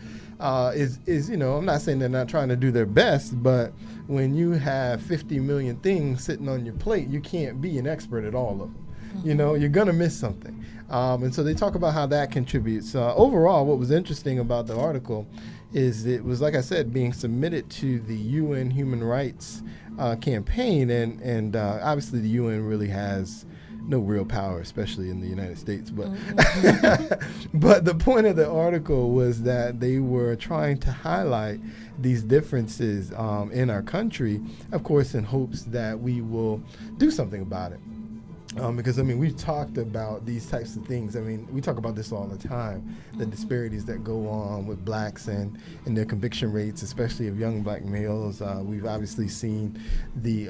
is I'm not saying they're not trying to do their best, but when you have 50 million things sitting on your plate, you can't be an expert at all of them. Mm-hmm. You're gonna miss something, and so they talk about how that contributes. Overall, what was interesting about the article is it was, like I said, being submitted to the UN Human Rights campaign, and obviously the UN really has no real power, especially in the United States. But but the point of the article was that they were trying to highlight these differences in our country, of course, in hopes that we will do something about it. Because, we've talked about these types of things. We talk about this all the time, the disparities that go on with blacks and their conviction rates, especially of young black males. We've obviously seen the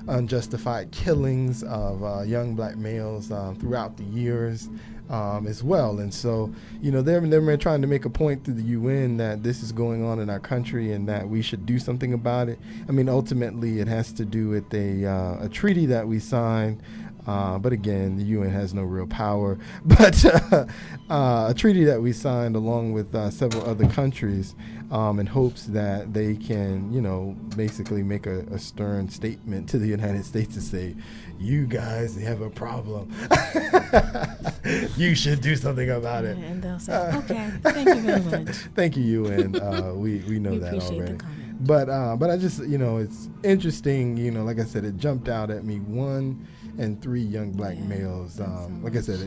unjustified killings of young black males throughout the years as well. And so, they're trying to make a point through the UN that this is going on in our country and that we should do something about it. Ultimately, it has to do with a treaty that we signed. But again, the UN has no real power. But a treaty that we signed along with several other countries in hopes that they can, basically make a stern statement to the United States to say, you guys have a problem. You should do something about it. And they'll say, okay, thank you very much. Thank you, UN. We know We that appreciate already. the comment. But I just, it's interesting, like I said, it jumped out at me. 1 and 3 young black males. Like I said,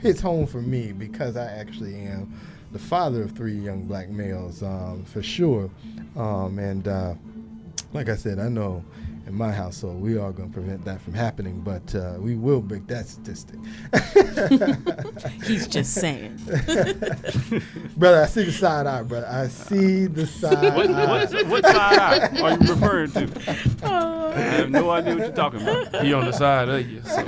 it's home for me, because I actually am the father of 3 young black males, for sure. And like I said, I know in my household we are going to prevent that from happening, but we will break that statistic. He's just saying. Brother, I see the side eye, brother. I see the side eye. What side eye are you referring to? I have no idea what you're talking about. He on the side of you. So.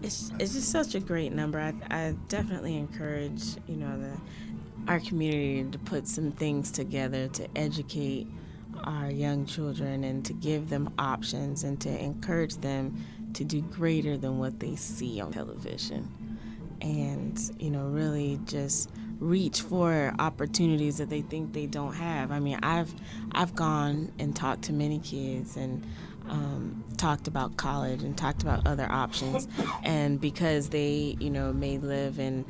It's just such a great number. I definitely encourage our community to put some things together to educate our young children and to give them options and to encourage them to do greater than what they see on television, and really just reach for opportunities that they think they don't have. I've gone and talked to many kids and talked about college and talked about other options, and because they may live in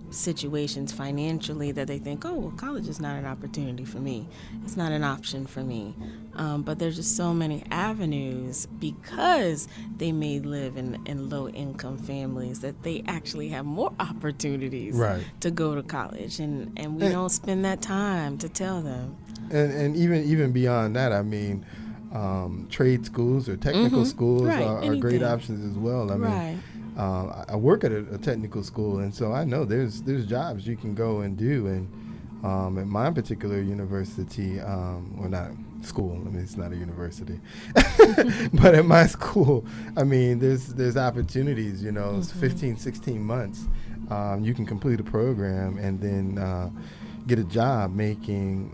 situations financially that they think, oh, well, college is not an opportunity for me. It's not an option for me. But there's just so many avenues because they may live in low-income families that they actually have more opportunities to go to college. And we don't spend that time to tell them. And even beyond that, I mean, trade schools or technical schools are great options as well. I mean, I work at a technical school, and so I know there's jobs you can go and do. And at my particular university, well, not school, I mean, it's not a university, but at my school, I mean, there's opportunities, 15, 16 months. You can complete a program and then get a job making,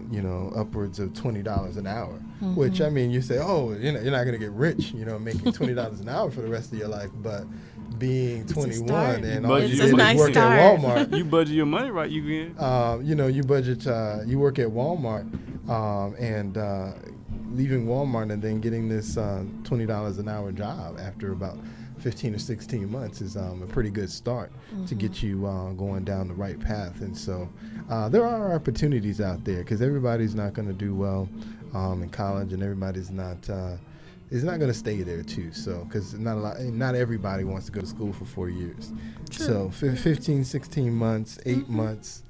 upwards of $20 an hour, which, I mean, you say, oh, you're not going to get rich, making $20 an hour for the rest of your life, but being 21 and all you do is work at Walmart. You budget your money right, you can. You budget, you work at Walmart and leaving Walmart and then getting this $20 an hour job after about 15 or 16 months is a pretty good start to get you going down the right path. And so there are opportunities out there because everybody's not going to do well in college, and everybody's not is not going to stay there too. So because not everybody wants to go to school for 4 years. True. So 15, 16 months, 8 months,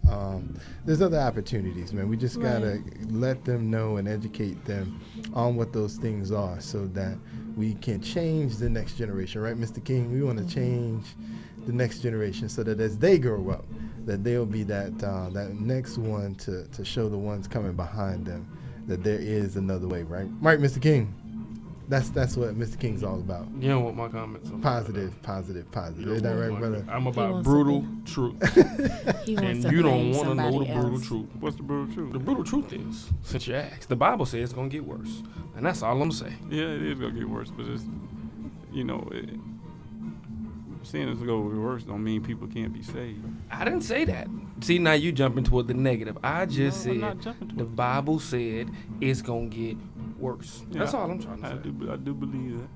there's other opportunities, man. We just got to let them know and educate them on what those things are so that we can change the next generation, right, Mr. King? We want to change the next generation so that as they grow up, that they'll be that next one to show the ones coming behind them that there is another way, right? Right, Mr. King? That's what Mr. King's all about. You know what my comments are positive. Is that right, brother? I'm about brutal truth. And you don't want to know the brutal truth. What's the brutal truth? The brutal truth is, since you asked, the Bible says it's going to get worse. And that's all I'm going to say. Yeah, it is going to get worse, but it's, saying it's going to get worse don't mean people can't be saved. I didn't say that. See, now you jumping toward the negative. I just said the Bible said it's going to get worse. Yeah, that's all I'm trying to say. I do believe that.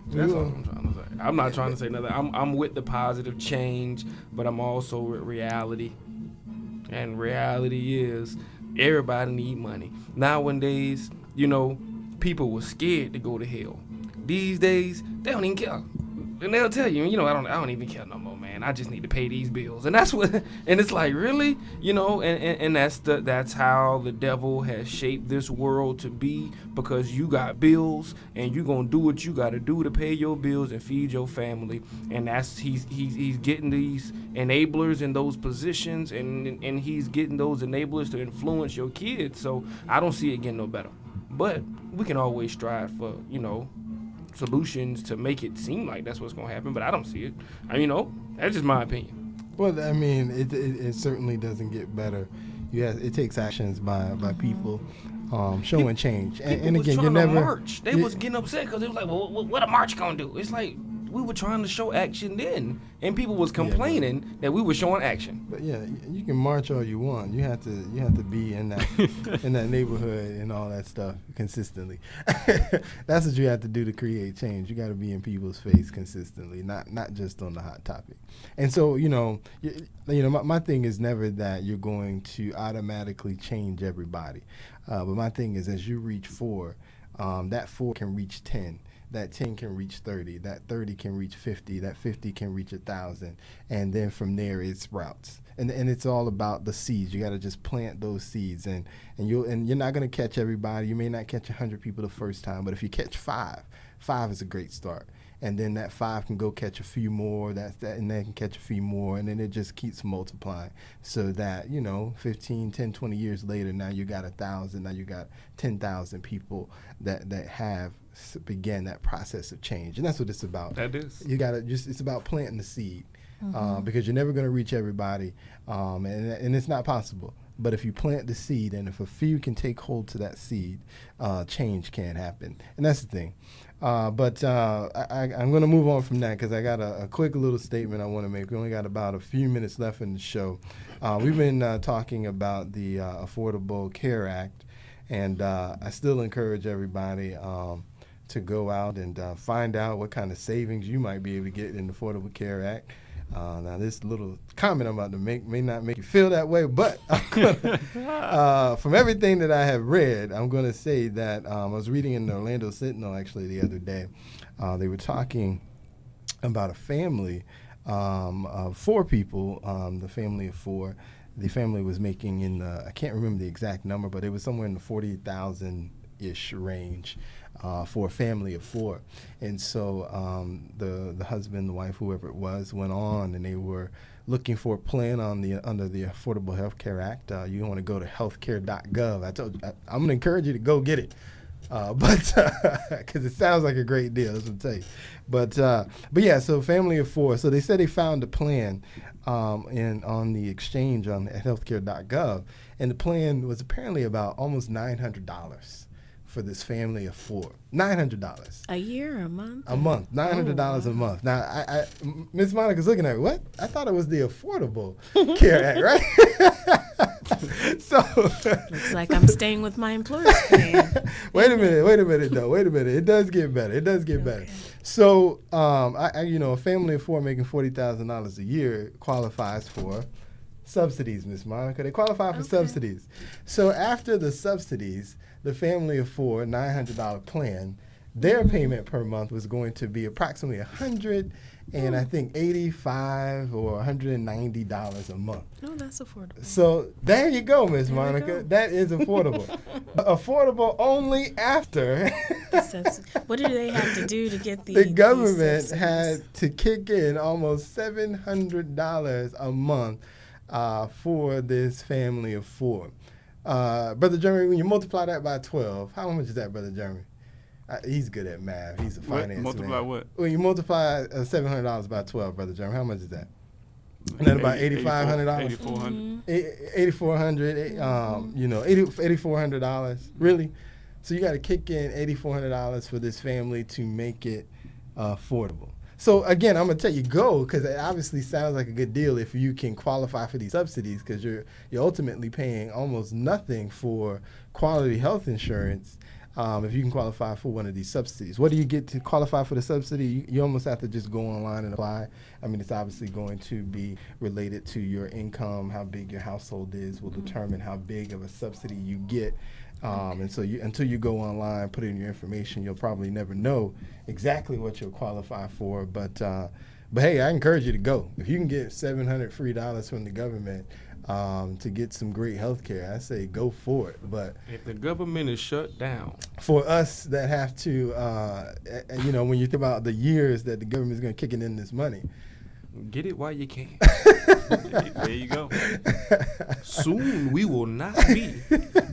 That's all I'm trying to say. I'm not trying to say nothing. I'm with the positive change, but I'm also with reality. And reality is everybody need money. Nowadays, people were scared to go to hell. These days, they don't even care. And they'll tell you, I don't even care no more, man. I just need to pay these bills. And that's what, and it's like, really? And that's how the devil has shaped this world to be, because you got bills and you're going to do what you got to do to pay your bills and feed your family. And that's, he's getting these enablers in those positions, and he's getting those enablers to influence your kids. So I don't see it getting no better. But we can always strive for, solutions to make it seem like that's what's going to happen, but I don't see it. That's just my opinion. Well, I mean, it certainly doesn't get better. It takes actions by people showing change. And again, you never march. They was getting upset because they was like, well, what a march going to do? It's like, we were trying to show action then, and people was complaining that we were showing action. But yeah, you can march all you want. You have to be in that in that neighborhood and all that stuff consistently. That's what you have to do to create change. You got to be in people's face consistently, not just on the hot topic. And so my thing is never that you're going to automatically change everybody, but my thing is as you reach 4, that 4 can reach 10. That 10 can reach 30, that 30 can reach 50, that 50 can reach 1,000, and then from there it sprouts. And it's all about the seeds. You got to just plant those seeds, and you're not going to catch everybody. You may not catch 100 people the first time, but if you catch 5 is a great start. And then that 5 can go catch a few more, and they can catch a few more, and then it just keeps multiplying so that, 15, 10, 20 years later, now you got 1,000, now you got 10,000 people that have began that process of change. And that's what it's about. That is. You got to it's about planting the seed because you're never going to reach everybody, and it's not possible. But if you plant the seed, and if a few can take hold to that seed, change can happen. And that's the thing. But I'm going to move on from that because I got a quick little statement I want to make. We only got about a few minutes left in the show. We've been talking about the Affordable Care Act, and I still encourage everybody to go out and find out what kind of savings you might be able to get in the Affordable Care Act. Now, this little comment I'm about to make may not make you feel that way, but from everything that I have read, I'm going to say that I was reading in the Orlando Sentinel actually the other day. They were talking about a family of 4 people, the family of 4. The family was making I can't remember the exact number, but it was somewhere in the 40,000-ish range. For a family of 4. And so the husband, the wife, whoever it was, went on and they were looking for a plan under the Affordable Health Care Act. You want to go to healthcare.gov. I'm going to encourage you to go get it. But because it sounds like a great deal, that's what I'm telling you. But yeah, so family of 4. So they said they found a plan on the exchange at healthcare.gov, and the plan was apparently about almost $900 for this family of 4. $900 a year or a month? A month. $900 a month. Now, Miss Monica's looking at me, what? I thought it was the Affordable Care Act, right? So looks like I'm staying with my employer's plan. Wait a minute though. It does get better. Better. So a family of 4 making $40,000 a year qualifies for subsidies, Miss Monica. They qualify for subsidies. So after the subsidies, the family of 4, $900 plan, their payment per month was going to be approximately $185 or $190 a month. Oh, that's affordable. So there you go, Miss Monica. That is affordable. Affordable only after what do they have to do to get the government had to kick in almost $700 a month for this family of 4. Brother Jeremy, when you multiply that by 12, how much is that, Brother Jeremy? He's good at math. He's a finance man. Multiply what? When you multiply $700 by 12, Brother Jeremy, how much is that? Isn't that about $8,500? $8,400. $8,400. Really? So you got to kick in $8,400 for this family to make it affordable. So again, I'm gonna tell you go, because it obviously sounds like a good deal if you can qualify for these subsidies, because you're ultimately paying almost nothing for quality health insurance if you can qualify for one of these subsidies. What do you get to qualify for the subsidy? You almost have to just go online and apply. I mean, it's obviously going to be related to your income. How big your household is will determine how big of a subsidy you get. And so until you go online, put in your information, you'll probably never know exactly what you'll qualify for. But hey, I encourage you to go. If you can get $700 free from the government to get some great health care, I say go for it. But if the government is shut down, for us that have to, when you think about the years that the government is going to kick in this money, get it while you can. There you go. Soon we will not be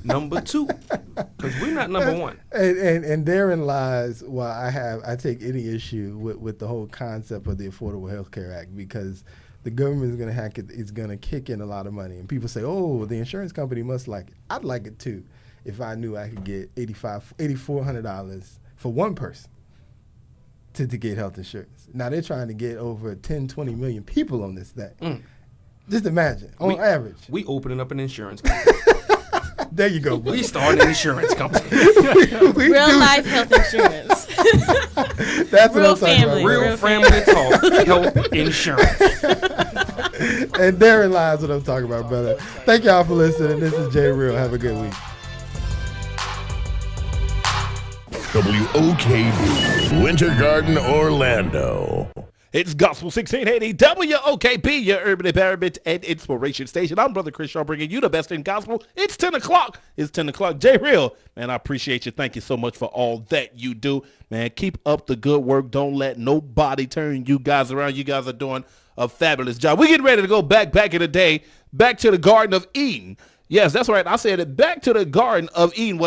number 2, because we're not number 1. And therein lies why I take any issue with the whole concept of the Affordable Health Care Act, because the government is going to kick in a lot of money, and people say, "Oh, the insurance company must like it." I'd like it too, if I knew I could get $8,400 for one person to get health insurance. Now they're trying to get over 10, 20 million people on this thing. Just imagine, on average. We opening up an insurance company. There you go. We started an insurance company. Real life health insurance. That's Real what I'm family. talking about. Real family talk, health insurance. And therein lies what I'm talking about, brother. Thank y'all for listening. This is Jay Real. Have a good week. WOKB, Winter Garden, Orlando. It's Gospel 1680 WOKB, your urban environment and inspiration station. I'm Brother Chris Shaw, bringing you the best in gospel. It's 10 o'clock. It's 10 o'clock. Jay Real, man, I appreciate you. Thank you so much for all that you do. Man, keep up the good work. Don't let nobody turn you guys around. You guys are doing a fabulous job. We're getting ready to go back in the day, back to the Garden of Eden. Yes, that's right. I said it, back to the Garden of Eden.